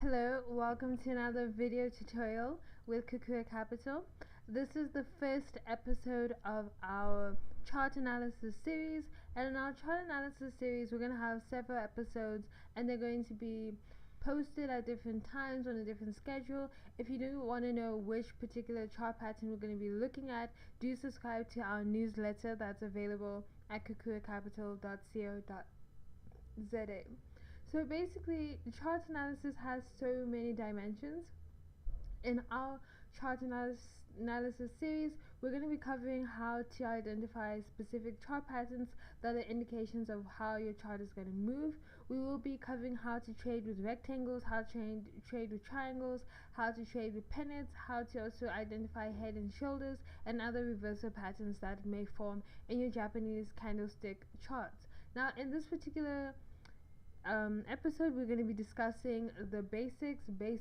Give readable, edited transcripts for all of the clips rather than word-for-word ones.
Hello, welcome to another video tutorial with Kukua Capital. This is the first episode of our chart analysis series, and in our chart analysis series we're going to have several episodes and they're going to be posted at different times on a different schedule. If you do want to know which particular chart pattern we're going to be looking at, do subscribe to our newsletter that's available at kukuacapital.co.za. So basically, chart analysis has so many dimensions. In our chart analysis series, we're going to be covering how to identify specific chart patterns that are indications of how your chart is going to move. We will be covering how to trade with rectangles, how to trade with triangles, how to trade with pennants, how to also identify head and shoulders, and other reversal patterns that may form in your Japanese candlestick charts. Now, in this particular episode, we're going to be discussing the basics. We're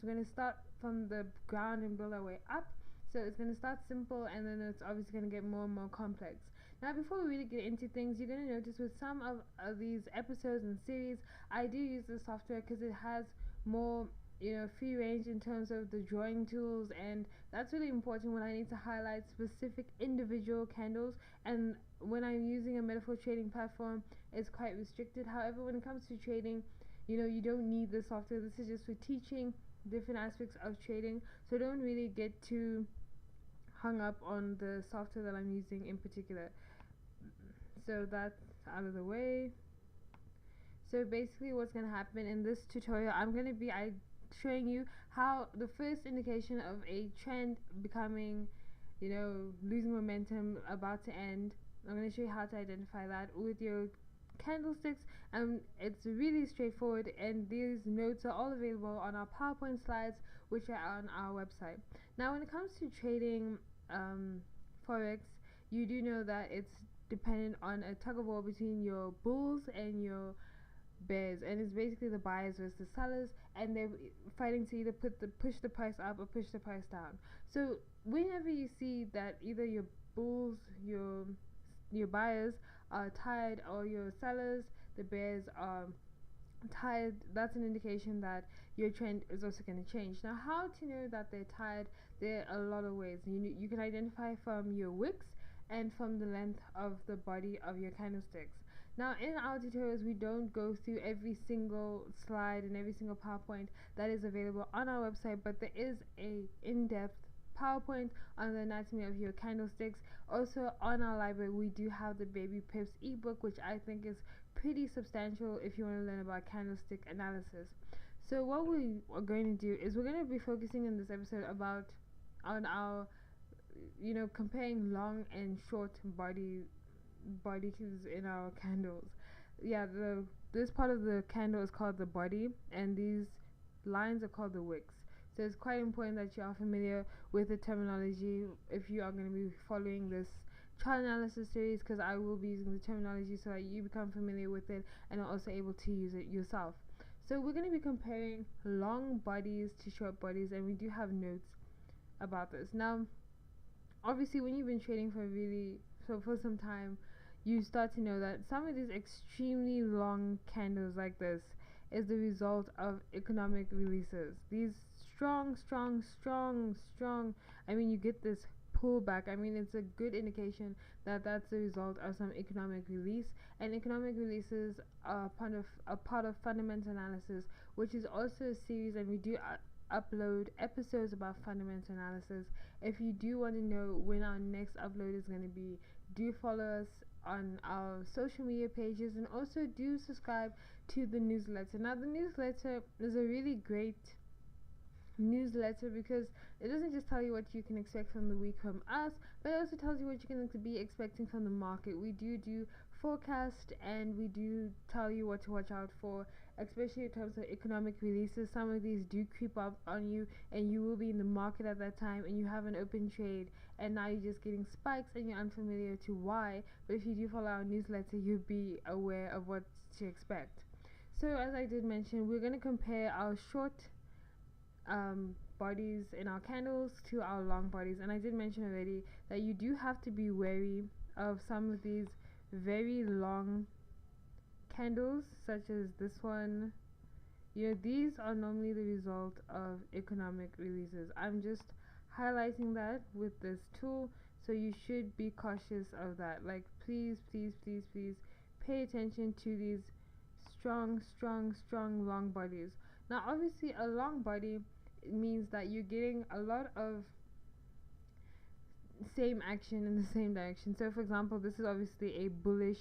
going to start from the ground and build our way up. So it's going to start simple and then it's obviously going to get more and more complex. Now, before we really get into things, you're going to notice with some of these episodes and series, I do use the software because it has more free range in terms of the drawing tools, and that's really important when I need to highlight specific individual candles. And when I'm using a metaphor trading platform, it's quite restricted. However, when it comes to trading, you don't need the software. This is just for teaching different aspects of trading, so don't really get too hung up on the software that I'm using in particular. So that's out of the way. So basically what's going to happen in this tutorial, I'm going to be showing you how the first indication of a trend becoming, losing momentum, about to end. I'm going to show you how to identify that with your candlesticks, and it's really straightforward, and these notes are all available on our PowerPoint slides, which are on our website. Now, when it comes to trading Forex, you do know that it's dependent on a tug of war between your bulls and your bears, and it's basically the buyers versus the sellers, and they're fighting to either push the price up or push the price down. So whenever you see that either your bulls, your buyers are tired, or your sellers, the bears, are tired, that's an indication that your trend is also going to change. Now, how to know that they're tired? There are a lot of ways. You can identify from your wicks and from the length of the body of your candlesticks. Now, in our tutorials, we don't go through every single slide and every single PowerPoint that is available on our website, but there is a in-depth PowerPoint on the anatomy of your candlesticks. Also, on our library, we do have the Baby Pips ebook, which I think is pretty substantial if you want to learn about candlestick analysis. So what we are going to do is we're going to be focusing in this episode on our comparing long and short body cues in our candles. This part of the candle is called the body, and these lines are called the wicks. So it's quite important that you are familiar with the terminology if you are going to be following this chart analysis series, because I will be using the terminology so that you become familiar with it and are also able to use it yourself. So we're going to be comparing long bodies to short bodies, and we do have notes about this. Now, obviously, when you've been trading for some time, you start to know that some of these extremely long candles like this is the result of economic releases. These strong, you get this pullback. It's a good indication that that's the result of some economic release, and economic releases are a part of fundamental analysis, which is also a series, and we do upload episodes about fundamental analysis. If you do want to know when our next upload is going to be, do follow us on our social media pages, and also do subscribe to the newsletter. Now, the newsletter is a really great newsletter because it doesn't just tell you what you can expect from the week from us, but it also tells you what you can be expecting from the market. We do forecast, and we do tell you what to watch out for, especially in terms of economic releases. Some of these do creep up on you, and you will be in the market at that time, and you have an open trade, and now you're just getting spikes and you're unfamiliar to why. But if you do follow our newsletter, you'll be aware of what to expect. So as I did mention, we're going to compare our short bodies in our candles to our long bodies, and I did mention already that you do have to be wary of some of these very long candles, such as this one. these are normally the result of economic releases. I'm just highlighting that with this tool, so you should be cautious of that. Like, please, please, please, please pay attention to these strong, strong, strong long bodies. Now, obviously, a long body means that you're getting a lot of same action in the same direction. So, for example, this is obviously a bullish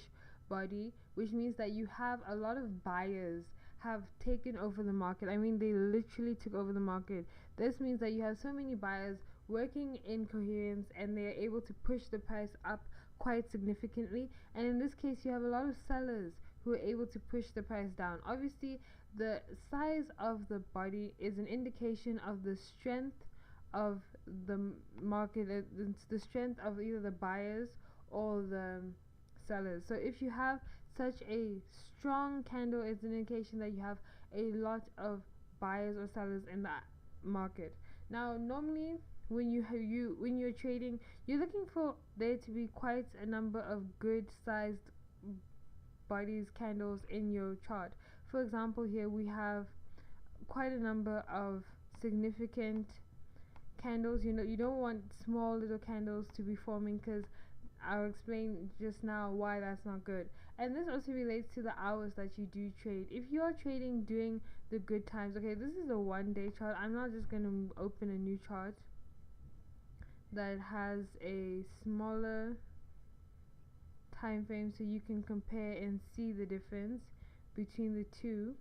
body, which means that you have a lot of buyers have taken over the market. I mean, they literally took over the market. This means that you have so many buyers working in coherence, and they are able to push the price up quite significantly. And in this case, you have a lot of sellers who are able to push the price down. Obviously, the size of the body is an indication of the strength of the market. It's the strength of either the buyers or the sellers. So if you have such a strong candle, it's an indication that you have a lot of buyers or sellers in that market. Now, normally when you're trading, you're looking for there to be quite a number of good sized bodies, candles in your chart. For example, here we have quite a number of significant candles. You don't want small little candles to be forming, because I'll explain just now why that's not good. And this also relates to the hours that you do trade. If you are trading during the good times, okay, this is a 1 day chart. I'm not just going to open a new chart that has a smaller time frame so you can compare and see the difference between the two.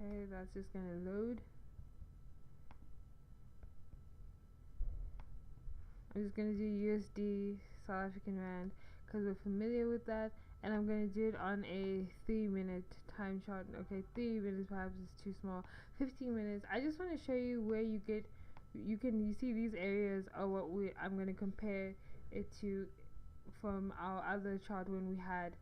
Okay, that's just going to load. I'm just going to do USD South African Rand because we're familiar with that, and I'm going to do it on a 3-minute time chart. Okay, 3 minutes perhaps is too small. 15 minutes. I just want to show you where you see these areas are what I'm going to compare it to from our other chart when we had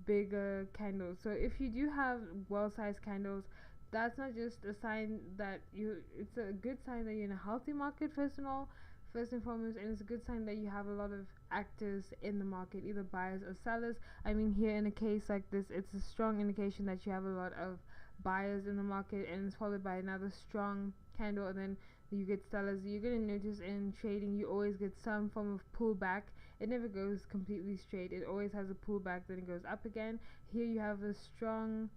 bigger candles. So if you do have well-sized candles, that's not just a sign that it's a good sign that you're in a healthy market, first and foremost, and it's a good sign that you have a lot of actors in the market, either buyers or sellers. I mean, here in a case like this, it's a strong indication that you have a lot of buyers in the market, and it's followed by another strong candle, and then you get sellers. You're going to notice in trading you always get some form of pullback. It never goes completely straight. It always has a pullback, then it goes up again. Here you have a strong,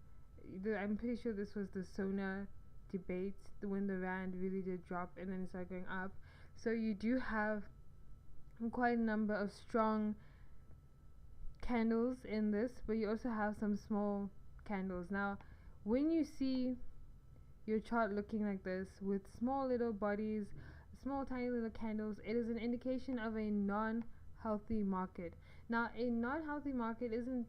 I'm pretty sure this was the SONA debate, when the rand really did drop and then it started going up. So you do have quite a number of strong candles in this, but you also have some small candles. Now, when you see your chart looking like this with small little bodies, small tiny little candles, it is an indication of a non-healthy market. Now, a non-healthy market isn't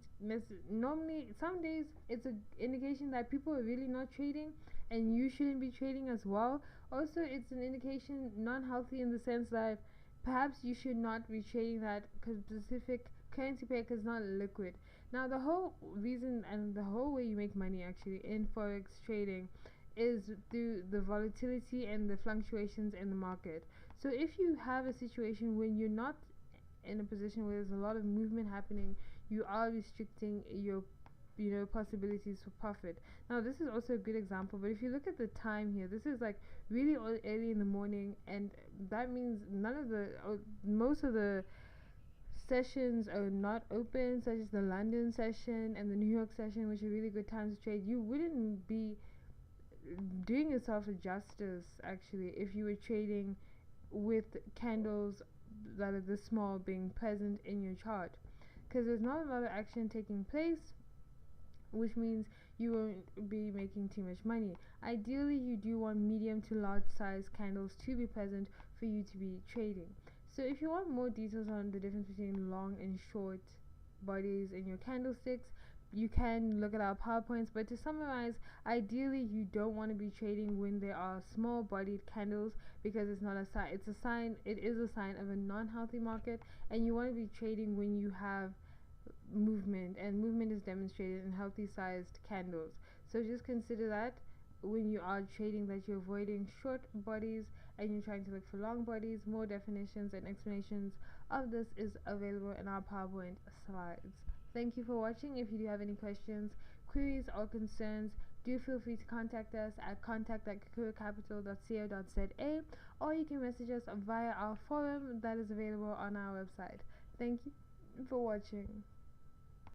normally, some days it's an indication that people are really not trading, and you shouldn't be trading as well. Also, it's an indication non-healthy in the sense that perhaps you should not be trading that specific currency pair because it's not liquid. Now, the whole reason and the whole way you make money actually in forex trading is through the volatility and the fluctuations in the market. So if you have a situation when you're not in a position where there's a lot of movement happening, you are restricting your possibilities for profit. Now, this is also a good example, but if you look at the time here, this is like really early in the morning, and that means most of the sessions are not open, such as the London session and the New York session, which are really good times to trade. You wouldn't be doing yourself a justice actually if you were trading with candles that are this small being present in your chart, because there's not a lot of action taking place, which means you won't be making too much money. Ideally, you do want medium to large size candles to be present for you to be trading. So if you want more details on the difference between long and short bodies in your candlesticks, you can look at our PowerPoints, but to summarize, ideally you don't want to be trading when there are small bodied candles, because it's not a sign, it is a sign of a non-healthy market, and you want to be trading when you have movement, and movement is demonstrated in healthy sized candles. So just consider that when you are trading, that you're avoiding short bodies and you're trying to look for long bodies, more definitions and explanations of this is available in our PowerPoint slides. Thank you for watching. If you do have any questions, queries or concerns, do feel free to contact us at contact@kakurucapital.co.za, or you can message us via our forum that is available on our website. Thank you for watching.